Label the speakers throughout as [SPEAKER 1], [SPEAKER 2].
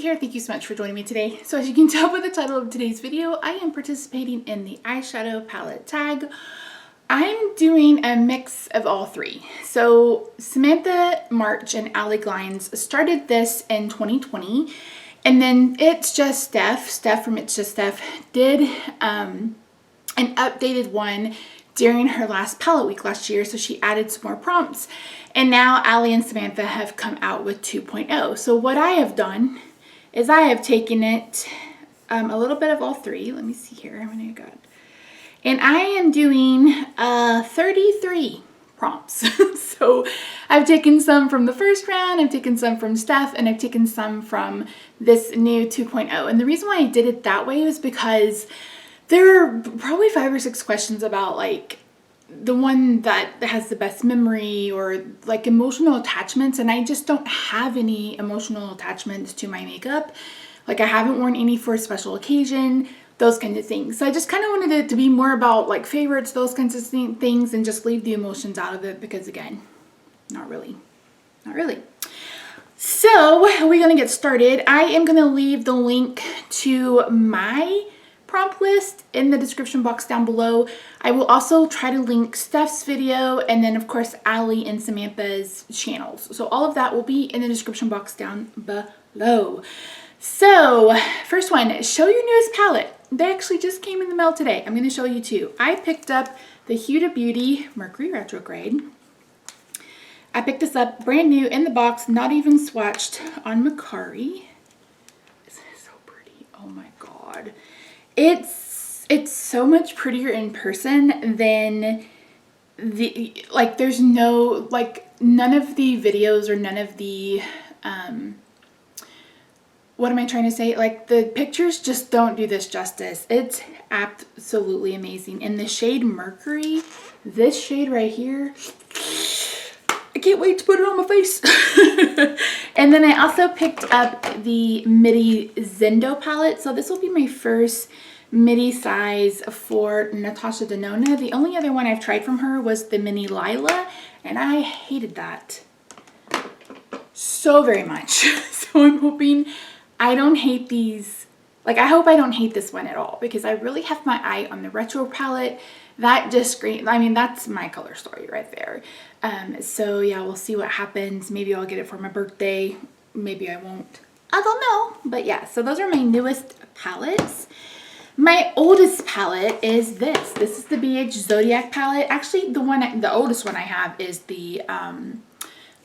[SPEAKER 1] here. Thank you so much for joining me today. So as you can tell by the title of today's video, I am participating in the Eyeshadow Palette Tag. I'm doing a mix of all three. So Samantha March and Allie started this in 2020. And then It's Just Steph from It's Just Steph did an updated one during her last palette week last year, so she added some more prompts, and now Allie and Samantha have come out with 2.0. So what I have done is I have taken it a little bit of all three. Let me see here how many I got, and I am doing 33 prompts. So I've taken some from the first round, I've taken some from Steph, and I've taken some from this new 2.0. And the reason why I did it that way is because there are probably 5 or 6 questions about like the one that has the best memory or like emotional attachments, and I just don't have any emotional attachments to my makeup. Like I haven't worn any for a special occasion, those kinds of things. So I just kind of wanted it to be more about like favorites, those kinds of things, and just leave the emotions out of it because again, not really. So we're gonna get started. I am gonna leave the link to my prompt list in the description box down below. I will also try to link Steph's video and then of course Allie and Samantha's channels. So all of that will be in the description box down below. So first one, show your newest palette. They actually just came in the mail today. I'm going to show you two. I picked up the Huda Beauty Mercury Retrograde. I picked this up brand new in the box, not even swatched on Macari. Isn't it so pretty? Oh my god. It's so much prettier in person than the, like there's no, like none of the videos or none of the, what am I trying to say? Like the pictures just don't do this justice. It's absolutely amazing. And the shade Mercury, this shade right here, I can't wait to put it on my face. And then I also picked up the Midi Zendo palette. So this will be my first midi size for Natasha Denona. The only other one I've tried from her was the mini Lila, and I hated that so very much. So I'm hoping I don't hate these. Like I hope I don't hate this one at all because I really have my eye on the retro palette. That just screams, I mean, that's my color story right there. So yeah, we'll see what happens. Maybe I'll get it for my birthday. Maybe I won't. I don't know. But yeah, so those are my newest palettes. My oldest palette is this. This is the BH Zodiac palette. Actually, the oldest one I have is the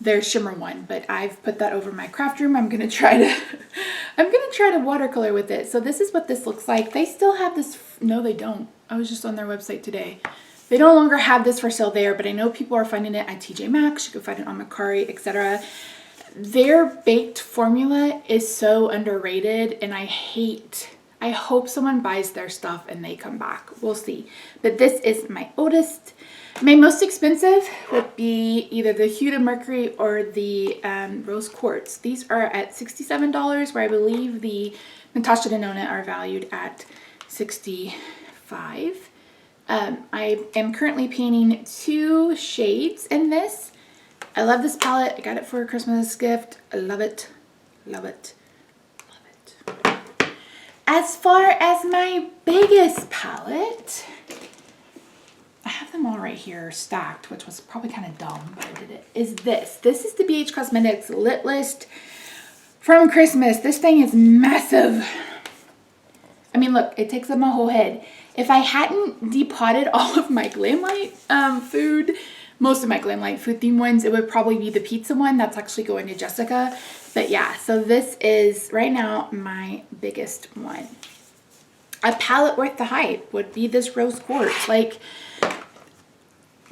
[SPEAKER 1] their shimmer one, but I've put that over my craft room. I'm gonna try to watercolor with it. So this is what this looks like. They still have this. No, they don't. I was just on their website today. They no longer have this for sale there, but I know people are finding it at TJ Maxx. You can find it on Macari, etc. Their baked formula is so underrated, and I hope someone buys their stuff and they come back. We'll see. But this is my oldest. My most expensive would be either the Huda Mercury or the Rose Quartz. These are at $67, where I believe the Natasha Denona are valued at $65. I am currently painting 2 shades in this. I love this palette. I got it for a Christmas gift. I love it. Love it. As far as my biggest palette, I have them all right here stacked, which was probably kind of dumb, but I did it, is this. This is the BH Cosmetics Lit List from Christmas. This thing is massive. I mean, look, it takes up my whole head. If I hadn't depotted all of my Glamlight food, most of my Glamlight food theme ones, it would probably be the pizza one. That's actually going to Jessica. But yeah, so this is right now my biggest one. A palette worth the hype would be this Rose Quartz. Like,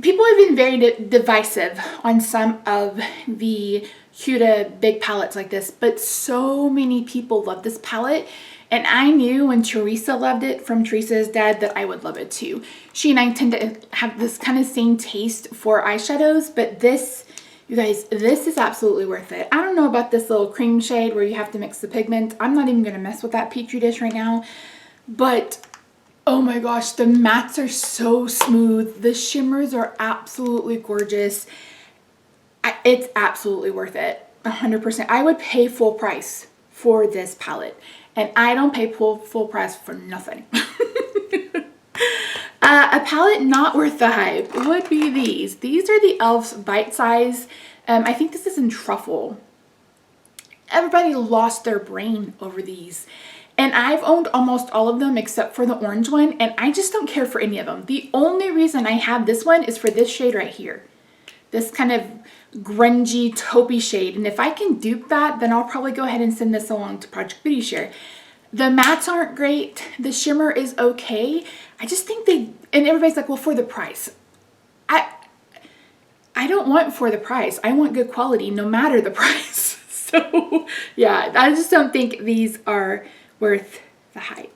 [SPEAKER 1] people have been very divisive on some of the Huda big palettes like this, but so many people love this palette. And I knew when Teresa loved it from Teresa's dad that I would love it too. She and I tend to have this kind of same taste for eyeshadows, but this, you guys, this is absolutely worth it. I don't know about this little cream shade where you have to mix the pigment. I'm not even going to mess with that Petri dish right now. But oh my gosh, the mattes are so smooth. The shimmers are absolutely gorgeous. It's absolutely worth it. 100%. I would pay full price for this palette. And I don't pay full price for nothing. A palette not worth the hype would be these. These are the e.l.f. Bite Size. I think this is in Truffle. Everybody lost their brain over these. And I've owned almost all of them except for the orange one, and I just don't care for any of them. The only reason I have this one is for this shade right here. This kind of grungy, taupey shade. And if I can dupe that, then I'll probably go ahead and send this along to Project Beauty Share. The mattes aren't great. The shimmer is okay. I just think and everybody's like, well, for the price. I don't want for the price. I want good quality no matter the price. So yeah, I just don't think these are worth the hype.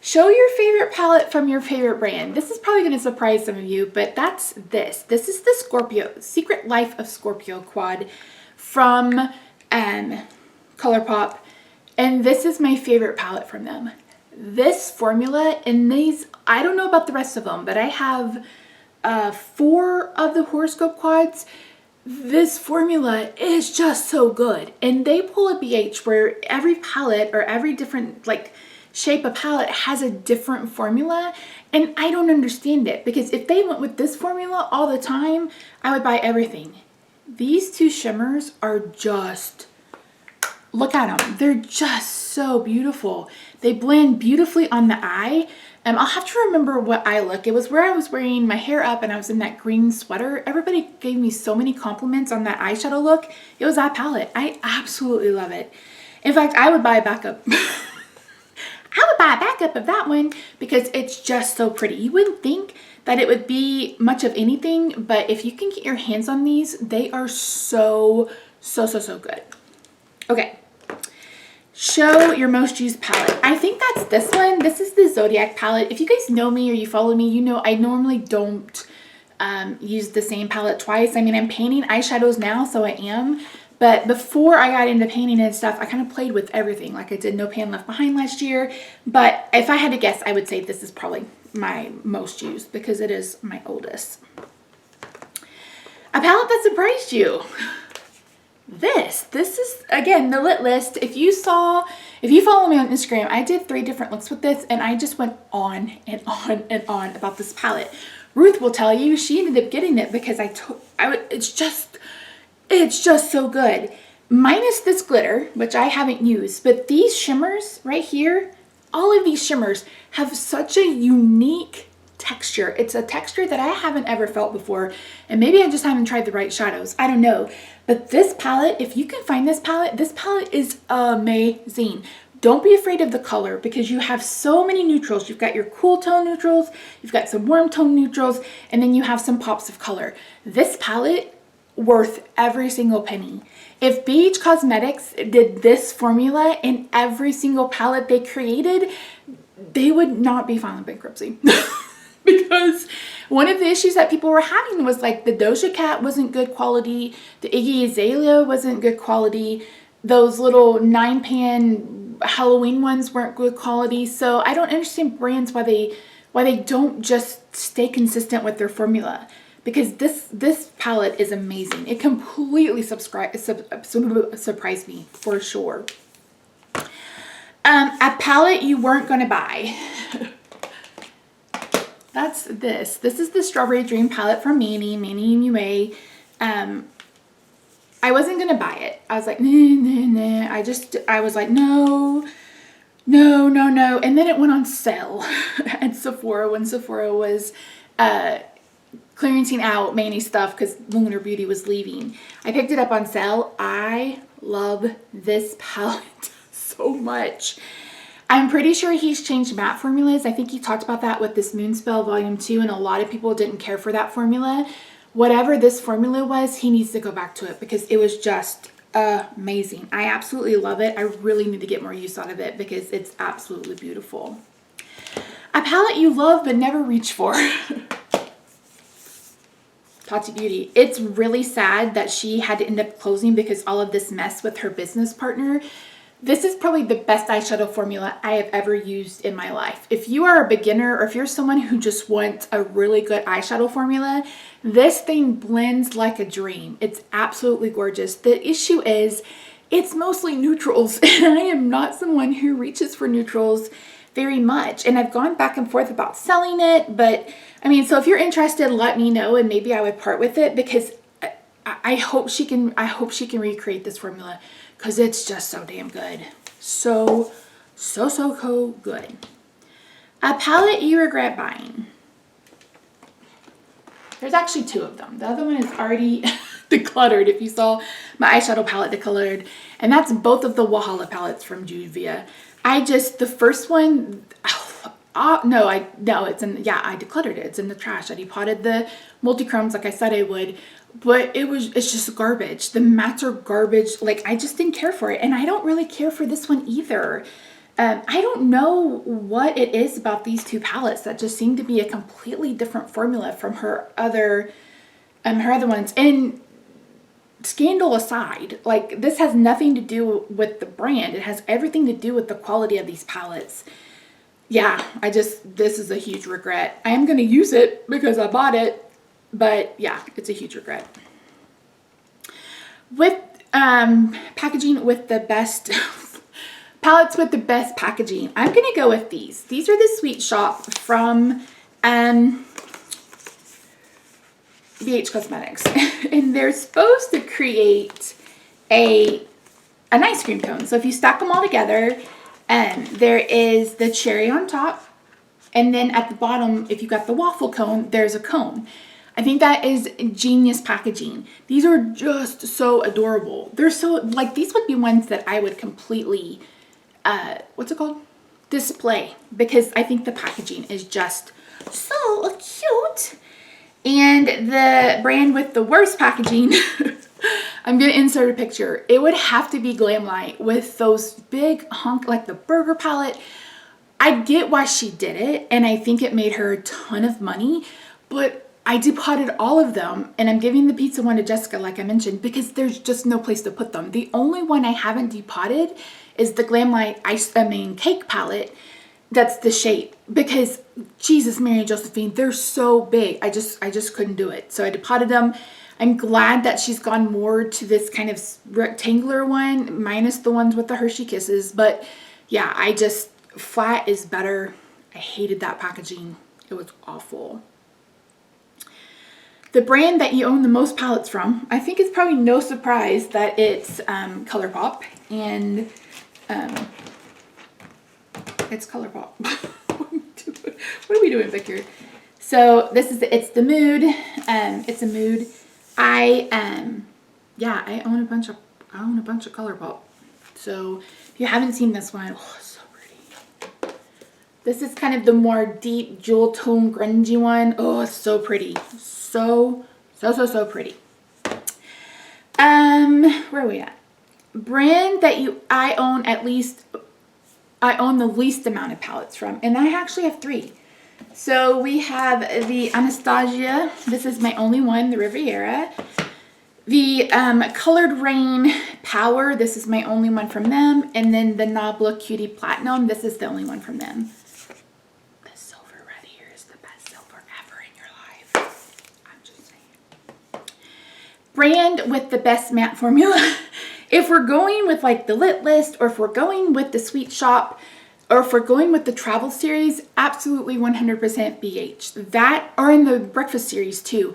[SPEAKER 1] Show your favorite palette from your favorite brand. This is probably going to surprise some of you, but that's this. This is the Scorpio, Secret Life of Scorpio quad from ColourPop. And this is my favorite palette from them. This formula and these, I don't know about the rest of them, but I have 4 of the horoscope quads. This formula is just so good. And they pull a BH where every palette or every different like shape of palette has a different formula. And I don't understand it, because if they went with this formula all the time, I would buy everything. These 2 shimmers are just, look at them. They're just so beautiful. They blend beautifully on the eye. I'll have to remember what eye look. It was where I was wearing my hair up and I was in that green sweater. Everybody gave me so many compliments on that eyeshadow look. It was that palette. I absolutely love it. In fact, I would buy a backup. I would buy a backup of that one because it's just so pretty. You wouldn't think that it would be much of anything, but if you can get your hands on these, they are so good. Okay. Show your most used palette. I think that's this one. This is the Zodiac palette. If you guys know me or you follow me, you know I normally don't use the same palette twice. I mean, I'm painting eyeshadows now, so I am. But before I got into painting and stuff, I kind of played with everything. Like I did No Pan Left Behind last year. But if I had to guess, I would say this is probably my most used because it is my oldest. A palette that surprised you. This is, again, the lit list. If you follow me on Instagram, I did 3 different looks with this and I just went on and on and on about this palette. Ruth will tell you she ended up getting it because it's just so good. Minus this glitter, which I haven't used, but these shimmers right here, all of these shimmers have such a unique texture. It's a texture that I haven't ever felt before, and maybe I just haven't tried the right shadows. I don't know. But this palette, if you can find this palette is amazing. Don't be afraid of the color because you have so many neutrals. You've got your cool tone neutrals, you've got some warm tone neutrals, and then you have some pops of color. This palette, worth every single penny. If BH Cosmetics did this formula in every single palette they created, they would not be filing bankruptcy. Because one of the issues that people were having was like the Doja Cat wasn't good quality, the Iggy Azalea wasn't good quality, those little 9-pan Halloween ones weren't good quality. So I don't understand brands why they don't just stay consistent with their formula. Because this palette is amazing. It completely surprised me for sure. A palette you weren't going to buy. That's this. This is the Strawberry Dream palette from Manny MUA. I wasn't going to buy it. I was like, nah. I was like, no. And then it went on sale at Sephora when Sephora was clearancing out Manny stuff because Lunar Beauty was leaving. I picked it up on sale. I love this palette so much. I'm pretty sure he's changed matte formulas. I think he talked about that with this Moonspell Volume 2, and a lot of people didn't care for that formula. Whatever this formula was, he needs to go back to it because it was just amazing. I absolutely love it. I really need to get more use out of it because it's absolutely beautiful. A palette you love but never reach for. Tati Beauty. It's really sad that she had to end up closing because all of this mess with her business partner. This is probably the best eyeshadow formula I have ever used in my life. If you are a beginner or if you're someone who just wants a really good eyeshadow formula, this thing blends like a dream. It's absolutely gorgeous. The issue is it's mostly neutrals, and I am not someone who reaches for neutrals very much. And I've gone back and forth about selling it, but I mean, so if you're interested, let me know, and maybe I would part with it, because I hope she can recreate this formula, because it's just so damn good. So good. A palette you regret buying. There's actually 2 of them. The other one is already decluttered. If you saw my eyeshadow palette decluttered, and that's both of the Walhalla palettes from Juvia. The first one, I decluttered it. It's in the trash. I depotted the multi-chromes like I said I would, but it's just garbage. The mattes are garbage. Like, I just didn't care for it, and I don't really care for this one either. I don't know what it is about these 2 palettes that just seem to be a completely different formula from her other ones. And scandal aside, like, this has nothing to do with the brand. It has everything to do with the quality of these palettes. Yeah, this is a huge regret. I am going to use it because I bought it, but yeah, it's a huge regret. With packaging with the best palettes with the best packaging, I'm going to go with these. These are the Sweet Shop from BH Cosmetics. And they're supposed to create an ice cream cone. So if you stack them all together, there is the cherry on top, and then at the bottom, if you got the waffle cone, there's a cone. I think that is genius packaging. These are just so adorable. They're so, like, these would be ones that I would completely what's it called? Display, because I think the packaging is just so cute. And the brand with the worst packaging, I'm going to insert a picture. It would have to be Glamlight with those big hunk, like the burger palette. I get why she did it, and I think it made her a ton of money, but I depotted all of them, and I'm giving the pizza one to Jessica, like I mentioned, because there's just no place to put them. The only one I haven't depotted is the Glamlight cake palette. That's the shape, because Jesus, Mary, and Josephine, they're so big. I just couldn't do it. So I depotted them. I'm glad that she's gone more to this kind of rectangular one, minus the ones with the Hershey Kisses. But yeah, flat is better. I hated that packaging. It was awful. The brand that you own the most palettes from, I think it's probably no surprise that it's ColourPop, and it's ColourPop. What are we doing, Victor? So this is it's the Mood. It's a Mood. I own a bunch of ColourPop. So if you haven't seen this one, oh, it's so pretty. This is kind of the more deep jewel tone grungy one. Oh, it's so pretty. So pretty. Where are we at? Brand that I own the least amount of palettes from, and I actually have 3. So we have the Anastasia. This is my only one, the Riviera. The Colored Rain Power. This is my only one from them. And then the Nabla Cutie Platinum. This is the only one from them. The silver right here is the best silver ever in your life. I'm just saying. Brand with the best matte formula. If we're going with like the Lit List, or if we're going with the Sweet Shop, or if we're going with the Travel series, absolutely 100% BH. That, or in the Breakfast series too.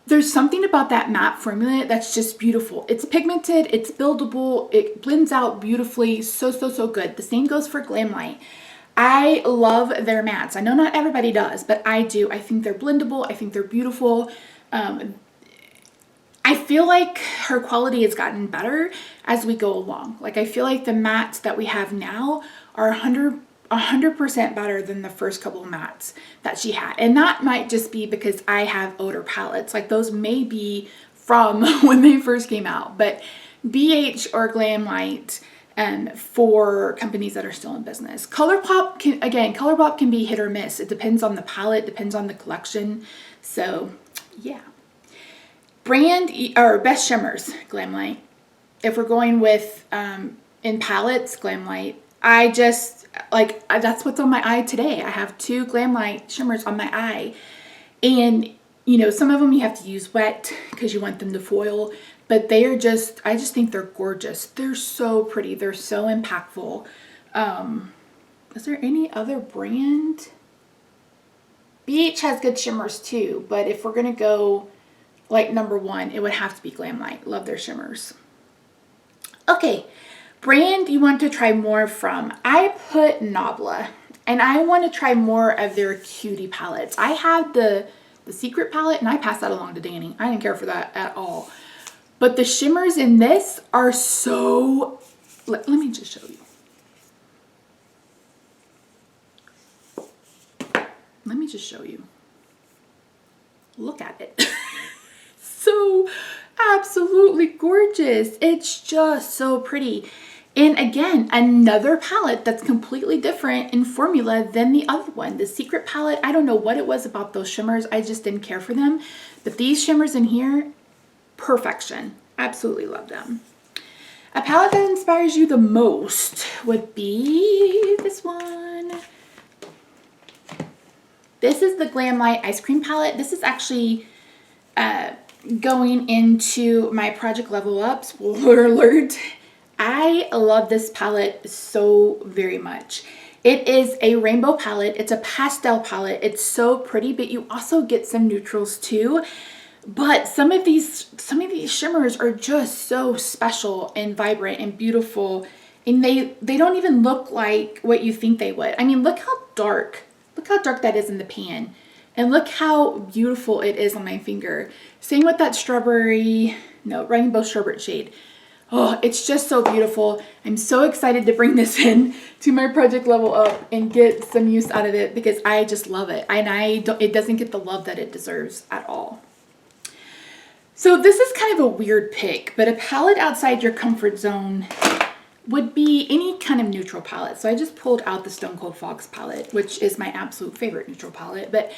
[SPEAKER 1] There's something about that matte formula that's just beautiful. It's pigmented, it's buildable, it blends out beautifully, so good. The same goes for Glamlight. I love their mattes. I know not everybody does, but I do. I think they're blendable, I think they're beautiful. I feel like her quality has gotten better as we go along. Like, I feel like the mattes that we have now are 100% better than the first couple of mattes that she had. And that might just be because I have older palettes. Like, those may be from when they first came out. But BH or Glamlight, for companies that are still in business. ColourPop can be hit or miss. It depends on the palette, depends on the collection. So yeah. Brand or best shimmers, Glamlight. If we're going with in palettes, Glamlight. That's what's on my eye today. I have 2 Glamlight shimmers on my eye, and you know, some of them you have to use wet because you want them to foil. but they are just, I just think they're gorgeous. They're so pretty. They're so impactful. Is there any other brand? BH has good shimmers too, but if we're gonna go like number one, it would have to be Glamlite. Love their shimmers. Okay, brand you want to try more from. I put Nabla, and I want to try more of their cutie palettes. I have the secret palette, and I passed that along to Danny. I didn't care for that at all. But the shimmers in this are so, let me just show you. Let me just show you. Look at it. So absolutely gorgeous. It's just so pretty. And again, another palette that's completely different in formula than the other one. The secret palette, I don't know what it was about those shimmers. I just didn't care for them. But these shimmers in here, perfection. Absolutely love them. A palette that inspires you the most would be this one. This is the Glamlite Ice Cream Palette. This is actually going into my project level up. Spoiler alert. I love this palette so very much. It is a rainbow palette. It's a pastel palette. It's so pretty, but you also get some neutrals too. But some of these shimmers are just so special and vibrant and beautiful, and they don't even look like what you think they would. I mean, look how dark that is in the pan, and look how beautiful it is on my finger. Same with that rainbow sherbet shade. Oh, it's just so beautiful. I'm so excited to bring this in to my project level up and get some use out of it, because I just love it. And it doesn't get the love that it deserves at all. So this is kind of a weird pick, but a palette outside your comfort zone would be any kind of neutral palette. So I just pulled out the Stone Cold Fox palette, which is my absolute favorite neutral palette. But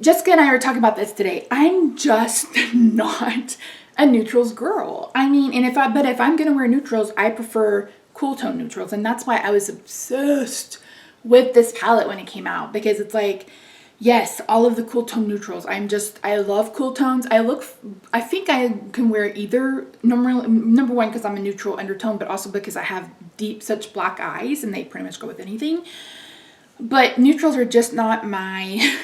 [SPEAKER 1] Jessica and I were talking about this today. I'm just not a neutrals girl. I mean, but if I'm gonna wear neutrals, I prefer cool tone neutrals, and that's why I was obsessed with this palette when it came out, because it's like, yes, all of the cool tone neutrals. I love cool tones. I think I can wear either, number one, because I'm a neutral undertone, but also because I have such black eyes, and they pretty much go with anything. But neutrals are just not my,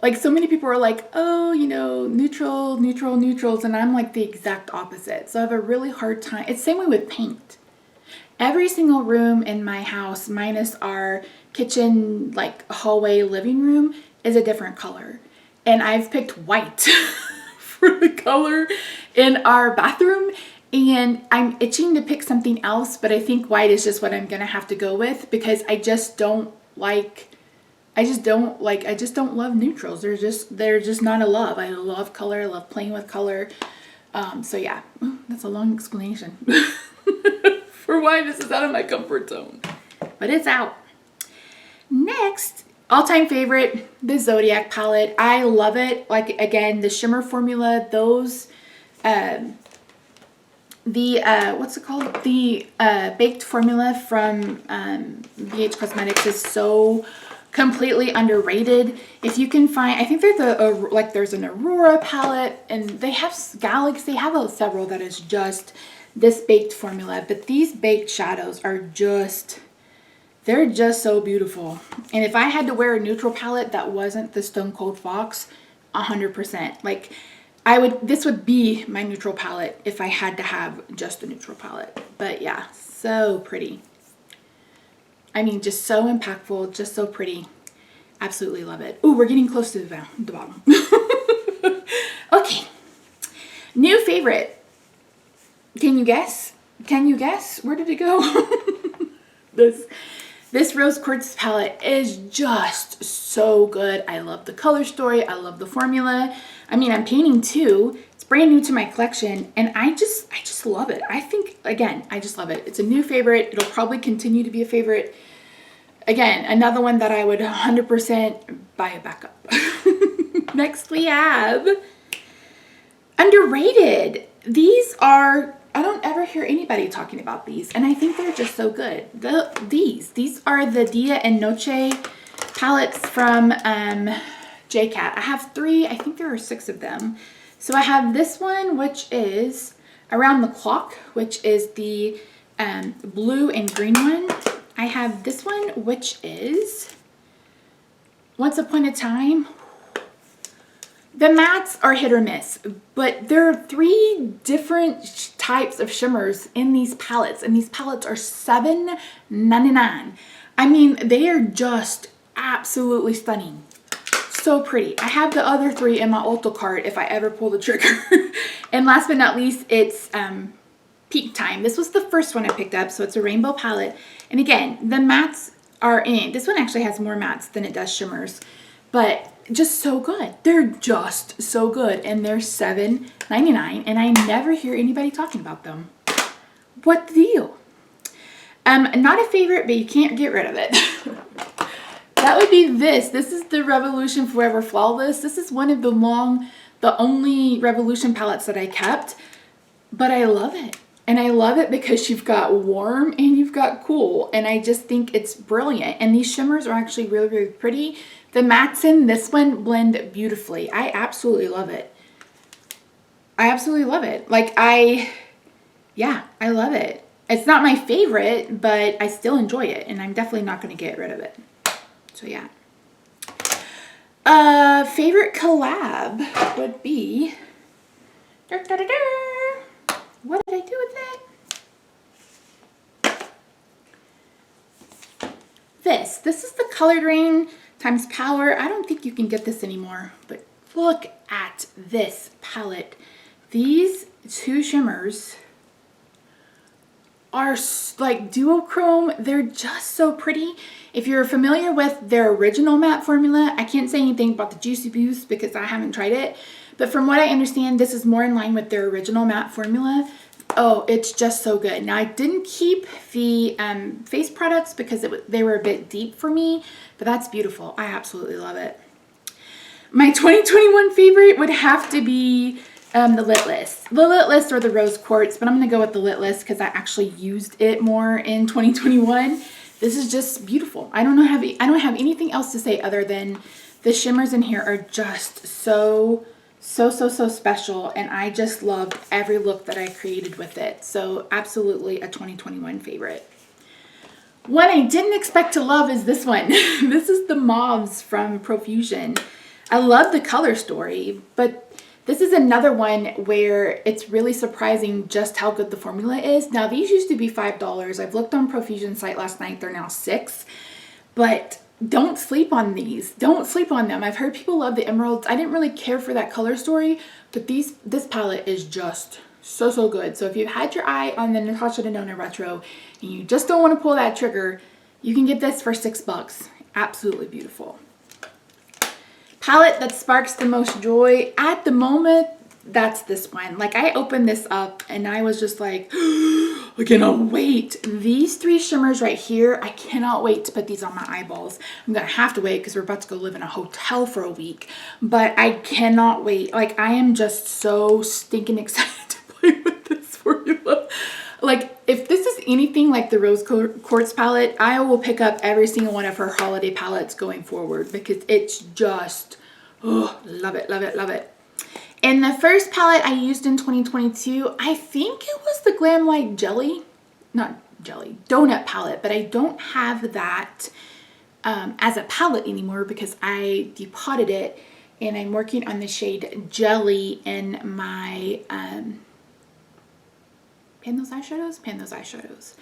[SPEAKER 1] like, so many people are like, oh, you know, neutrals, and I'm like the exact opposite. So I have a really hard time. It's the same way with paint. Every single room in my house, minus our kitchen, like hallway, living room, is a different color. And I've picked white for the color in our bathroom, and I'm itching to pick something else, but I think white is just what I'm gonna have to go with, because I just don't love neutrals. They're just not a love. I love color. I love playing with color. So yeah, that's a long explanation for why this is out of my comfort zone, but it's out. Next, all-time favorite, the Zodiac palette. I love it. Like, again, the shimmer formula, those, what's it called? The baked formula from BH Cosmetics is so completely underrated. If you can find, I think there's there's an Aurora palette, and they have Galaxy, they have several that is just this baked formula, but these baked shadows are they're just so beautiful. And if I had to wear a neutral palette that wasn't the Stone Cold Fox, 100%. Like, this would be my neutral palette if I had to have just a neutral palette. But yeah, so pretty. I mean, just so impactful, just so pretty. Absolutely love it. Ooh, we're getting close to the bottom. Okay. New favorite. Can you guess? Where did it go? This Rose Quartz palette is just so good. I love the color story. I love the formula. I mean, I'm painting too. It's brand new to my collection, and I just love it. I think, again, I just love it. It's a new favorite. It'll probably continue to be a favorite. Again, another one that I would 100% buy a backup. Next we have underrated. These are, I don't ever hear anybody talking about these, and I think they're just so good. These are the Dia and Noche palettes from JCat. I have 3, I think there are 6 of them. So I have this one, which is Around the Clock, which is the blue and green one. I have this one, which is Once Upon a Time. The mattes are hit or miss, but there are 3 different types of shimmers in these palettes, and these palettes are $7.99. I mean, they are just absolutely stunning. So pretty. I have the other 3 in my Ulta cart if I ever pull the trigger. And last but not least, it's Peak Time. This was the first one I picked up, so it's a rainbow palette. And again, the mattes are in. This one actually has more mattes than it does shimmers, but just so good. They're just so good, and they're $7.99, and I never hear anybody talking about them. What the deal? Not a favorite, but you can't get rid of it. That would be this. This is the Revolution Forever Flawless. This is one of the only Revolution palettes that I kept, but I love it. And I love it because you've got warm and you've got cool, and I just think it's brilliant. And these shimmers are actually really, really pretty. The mattes in this one blend beautifully. I absolutely love it. I absolutely love it. Like yeah, I love it. It's not my favorite, but I still enjoy it, and I'm definitely not going to get rid of it. So yeah. Favorite collab would be, what did I do with it? This is the Colored Rain times Power. I don't think you can get this anymore, but look at this palette. These 2 shimmers are like duochrome. They're just so pretty. If you're familiar with their original matte formula, I can't say anything about the Juicy Boost because I haven't tried it, but from what I understand, this is more in line with their original matte formula. Oh, it's just so good. Now, I didn't keep the face products because they were a bit deep for me, but that's beautiful. I absolutely love it. My 2021 favorite would have to be the Lit List. The Lit List or the Rose Quartz, but I'm going to go with the Lit List because I actually used it more in 2021. This is just beautiful. I don't have anything else to say other than the shimmers in here are just so special, and I just loved every look that I created with it. So absolutely a 2021 favorite. One I didn't expect to love is this one. This is the Mauves from Profusion. I love the color story, but this is another one where it's really surprising just how good the formula is. Now, these used to be $5. I've looked on Profusion site last night. They're now $6, but don't sleep on these. Don't sleep on them. I've heard people love the emeralds. I didn't really care for that color story, but this palette is just so good. So if you've had your eye on the Natasha Denona Retro and you just don't want to pull that trigger, you can get this for $6. Absolutely beautiful. Palette that sparks the most joy at the moment, that's this one. Like, I opened this up and I was just like, I cannot wait. These 3 shimmers right here, I cannot wait to put these on my eyeballs. I'm gonna have to wait because we're about to go live in a hotel for a week, but I cannot wait. Like, I am just so stinking excited to play with this formula. Like, if this is anything like the Rose Quartz palette, I will pick up every single one of her holiday palettes going forward because it's just, oh, love it, love it, love it. And the first palette I used in 2022, I think it was the Glam Light Donut palette, but I don't have that as a palette anymore because I depotted it, and I'm working on the shade Jelly in my Pan Those Eyeshadows.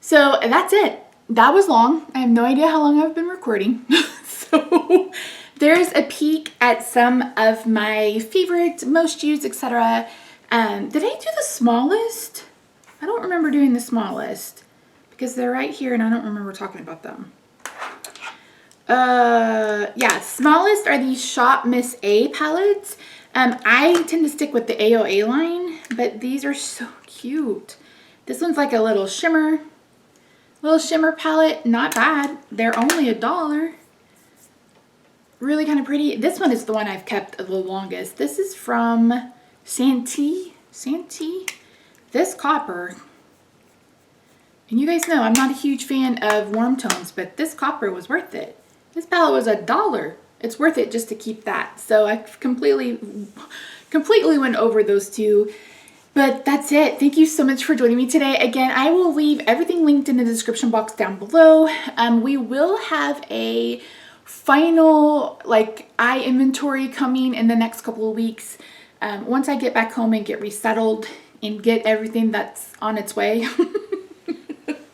[SPEAKER 1] So that's it. That was long. I have no idea how long I've been recording. So there's a peek at some of my favorite, most used, etc. Did I do the smallest? I don't remember doing the smallest because they're right here and I don't remember talking about them. Yeah, smallest are these Shop Miss A palettes. I tend to stick with the AOA line, but these are so cute. This one's like a little shimmer palette. Not bad. They're only $1. Really kind of pretty. This one is the one I've kept the longest. This is from Santee. This copper. And you guys know I'm not a huge fan of warm tones, but this copper was worth it. This palette was $1. It's worth it just to keep that. So I completely went over those 2. But that's it. Thank you so much for joining me today. Again, I will leave everything linked in the description box down below. We will have a final eye inventory coming in the next couple of weeks. Once I get back home and get resettled and get everything that's on its way,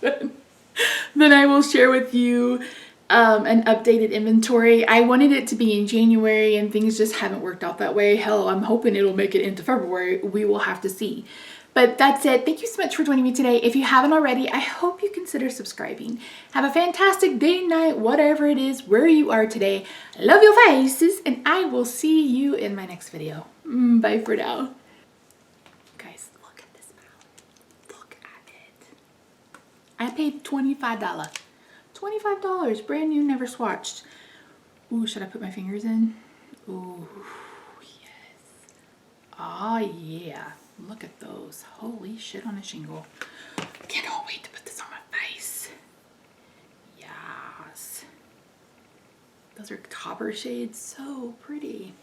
[SPEAKER 1] then I will share with you an updated inventory. I wanted it to be in January and things just haven't worked out that way. Hell, I'm hoping it'll make it into February. We will have to see. But that's it. Thank you so much for joining me today. If you haven't already, I hope you consider subscribing. Have a fantastic day, night, whatever it is, where you are today. I love your faces, and I will see you in my next video. Bye for now. Guys, look at this palette. Look at it. I paid $25. $25, brand new, never swatched. Ooh, should I put my fingers in? Ooh, yes. Oh yeah, look at those. Holy shit on a shingle. Cannot wait to put this on my face. Yes. Those are copper shades, so pretty.